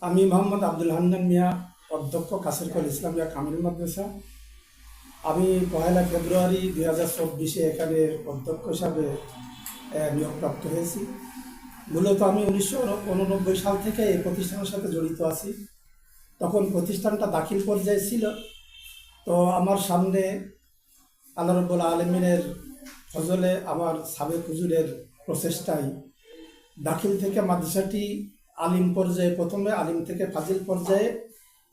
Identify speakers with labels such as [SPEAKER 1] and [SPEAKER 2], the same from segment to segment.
[SPEAKER 1] আমি মোহাম্মদ আব্দুল হান্নান মিয়া, অধ্যক্ষ কাসেরকল ইসলামিয়া কামিল মাদ্রাসা। আমি 1 ফেব্রুয়ারি 2024 এখানে অধ্যক্ষ হিসাবে নিয়োগপ্রাপ্ত হয়েছি। মূলত আমি 1989 সাল থেকে এই প্রতিষ্ঠানের সাথে জড়িত আছি। তখন প্রতিষ্ঠানটা দাখিল পর্যায়ে ছিল। তো আমার সামনে আল্লাহ রাব্বুল আলামিনের ফজলে আমার সাবেক হুজুরের প্রচেষ্টায় দাখিল থেকে মাদ্রাসাটি আলিম পর্যায়ে, প্রথমে আলিম থেকে ফাজিল পর্যায়ে,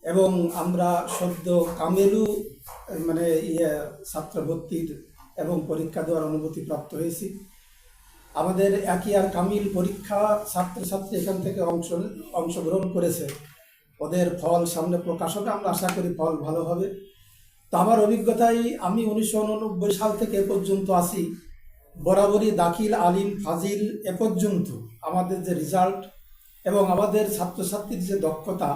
[SPEAKER 1] এবং আমরা সদ্য কামেলু মানে ছাত্র ভর্তির এবং পরীক্ষা দেওয়ার অনুমতি প্রাপ্ত হয়েছি। আমাদের একই আর কামিল পরীক্ষা ছাত্রছাত্রী এখান থেকে অংশগ্রহণ করেছে। ওদের ফল সামনে প্রকাশ হবে, আমরা আশা করি ফল ভালো হবে। তো আমার অভিজ্ঞতায় আমি 1989 সাল থেকে এ পর্যন্ত আছি, বরাবরই দাখিল আলিম ফাজিল এ পর্যন্ত আমাদের যে রেজাল্ট এবং আমাদের ছাত্রছাত্রীর যে দক্ষতা,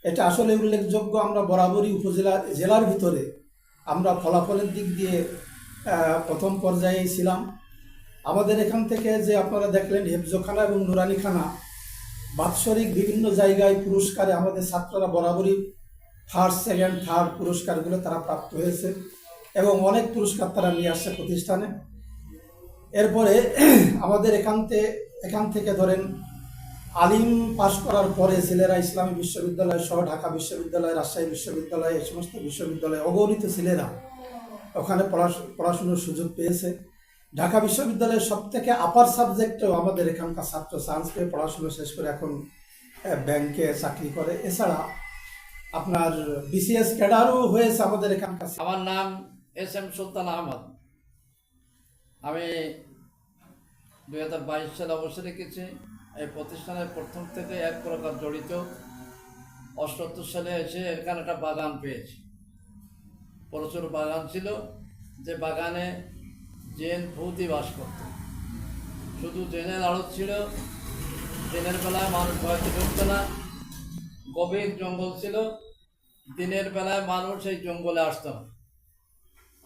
[SPEAKER 1] এটা আসলে উল্লেখযোগ্য। আমরা বরাবরই জেলার ভিতরে আমরা ফলাফলের দিক দিয়ে প্রথম পর্যায়েই ছিলাম। আমাদের এখান থেকে যে আপনারা দেখলেন হেফজখানা এবং নুরানিখানা বাৎসরিক বিভিন্ন জায়গায় পুরস্কারে আমাদের ছাত্ররা বরাবরই ফার্স্ট, সেকেন্ড, থার্ড পুরস্কারগুলো তারা প্রাপ্ত হয়েছে এবং অনেক পুরস্কার তারা নিয়ে আসছে প্রতিষ্ঠানে। এরপরে আমাদের এখান থেকে ধরেন আলিম পাশ করার পরে ছেলেরা ইসলামী বিশ্ববিদ্যালয় সহ ঢাকা বিশ্ববিদ্যালয়, রাজশাহী বিশ্ববিদ্যালয়, এই সমস্ত বিশ্ববিদ্যালয়ে অগণিত ছেলেরা ওখানে পড়াশুনোর সুযোগ পেয়েছে। ঢাকা বিশ্ববিদ্যালয়ের সব থেকে আপার সাবজেক্টেও আমাদের এখানকার ছাত্র সায়েন্স পেয়ে পড়াশুনো শেষ করে এখন ব্যাংকে চাকরি করে। এছাড়া আপনার বিসিএস ক্যাডারও হয়েছে আমাদের এখানকার।
[SPEAKER 2] আমার নাম এস.এম. সুলতান আহমদ। আমি 2022 সালে অবসর রেখেছি। এই প্রতিষ্ঠানের প্রথম থেকে এক প্রকার জড়িত। 78 সালে এসে এখানে একটা বাগান পেয়েছি। প্রচুর বাগান ছিল, যে বাগানে জেন ভূতই বাস করত। শুধু জেনের আড়ত ছিল। দিনের বেলায় মানুষ ভয়তে ঢুকত না। গভীর জঙ্গল ছিল। দিনের বেলায় মানুষ এই জঙ্গলে আসতো না।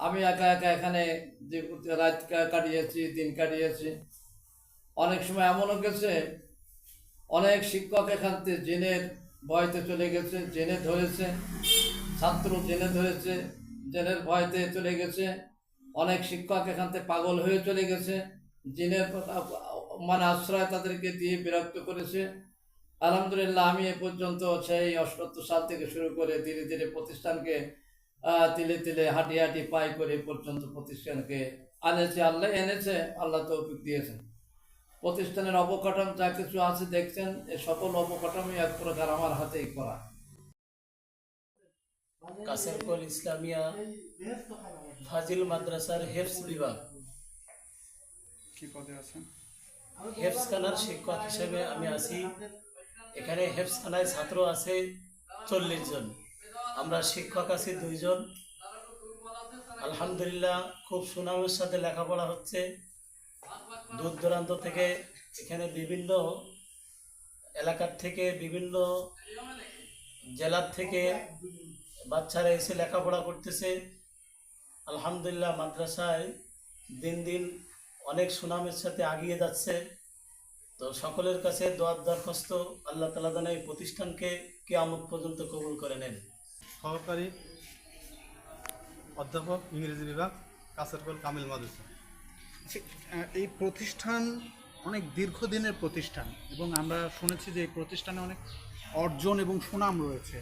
[SPEAKER 2] আমি একা একা এখানে যে রাত কাটিয়েছি, দিন কাটিয়েছি। অনেক সময় এমনও গেছে, অনেক শিক্ষক এখান থেকে জেনের ভয়তে চলে গেছে, জেনে ধরেছে, ছাত্র জেনে ধরেছে, জেনের ভয়তে চলে গেছে। অনেক শিক্ষক এখান থেকে পাগল হয়ে চলে গেছে, জিনের মানে আশ্রয় তাদেরকে দিয়ে বিরক্ত করেছে। আলহামদুলিল্লাহ, আমি এ পর্যন্ত সেই 78 সাল থেকে শুরু করে ধীরে ধীরে প্রতিষ্ঠানকে তিলে তিলে হাঁটি হাঁটি পাই করে পর্যন্ত প্রতিষ্ঠানকে এনেছে। আল্লাহ তৌফিক দিয়েছেন। প্রতিষ্ঠানের অবকাঠামো যা কিছু আছে দেখছেন, এই সকল অবকাঠামো এক প্রকার আমার হাতেই করা।
[SPEAKER 3] কাসেরকল ইসলামিয়া ফাজিল মাদ্রাসার হেফজ বিভাগ,
[SPEAKER 4] কি পদে আছেন?
[SPEAKER 3] হেফজখানার শিক্ষক হিসেবে আমি আছি। এখানে হেফজখানায় ছাত্র আছে 40 জন, আমরা শিক্ষক আছি 2 জন। আলহামদুলিল্লাহ, খুব সুনামের সাথে লেখাপড়া হচ্ছে। দূর দূরান্ত থেকে এখানে বিভিন্ন এলাকার থেকে, বিভিন্ন জেলার থেকে বাচ্চারা এসে লেখাপড়া করতেছে। আলহামদুলিল্লাহ, মাদ্রাসায় দিন দিন অনেক সুনামের সাথে এগিয়ে যাচ্ছে। তো সকলের কাছে দোয়ার দরখাস্ত, আল্লাহ তাআলা যেন এই প্রতিষ্ঠানকে কিয়ামত পর্যন্ত কবুল করে নেন।
[SPEAKER 4] সহকারী অধ্যাপক, ইংরেজি বিভাগ, কাসেরকল কামিল মাদ্রাসা।
[SPEAKER 5] এই প্রতিষ্ঠান অনেক দীর্ঘদিনের প্রতিষ্ঠান এবং আমরা শুনেছি যে এই প্রতিষ্ঠানে অনেক অর্জন এবং সুনাম রয়েছে।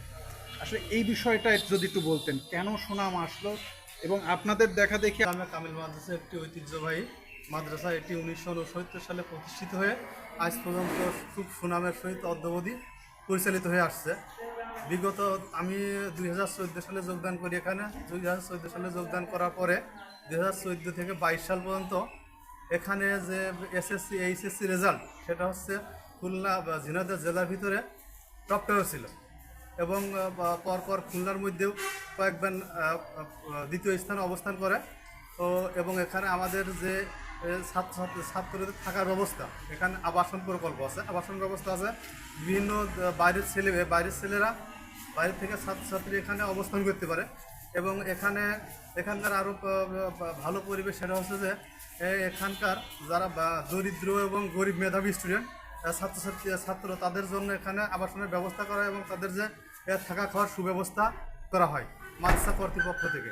[SPEAKER 5] আসলে এই বিষয়টা যদি একটু বলতেন, কেন সুনাম আসলো এবং আপনাদের দেখা দেখি।
[SPEAKER 4] কামিল মাদ্রাসা একটি ঐতিহ্যবাহী মাদ্রাসা। এটি 1969 সালে প্রতিষ্ঠিত হয়ে আজ পর্যন্ত খুব সুনামের সহিত অদ্যাবধি পরিচালিত হয়ে আসছে। বিগত আমি 2014 সালে যোগদান করি এখানে। 2014 সালে যোগদান করার পরে 2014 থেকে 22 সাল পর্যন্ত এখানে যে এসএসসি এইচএসসি রেজাল্ট, সেটা হচ্ছে খুলনা বা ঝিনাইদহ জেলার ভিতরে টপ 10 ছিল এবং পরপর খুলনার মধ্যেও কয়েকবার দ্বিতীয় স্থানে অবস্থান করে। তো এবং এখানে আমাদের যে ছাত্রদের থাকার ব্যবস্থা, এখানে আবাসন প্রকল্প আছে, আবাসন ব্যবস্থা আছে। বিভিন্ন বাইরের ছেলেরা বাইরে থেকে ছাত্রছাত্রী এখানে অবস্থান করতে পারে এবং এখানকার আরও ভালো পরিবেশ সেটা হচ্ছে যে এখানকার যারা দরিদ্র এবং গরিব মেধাবী স্টুডেন্ট, ছাত্র তাদের জন্য এখানে আবাসনের ব্যবস্থা করা হয় এবং তাদের যে থাকা খাওয়ার সুব্যবস্থা করা হয় মাদ্রাসা কর্তৃপক্ষ থেকে।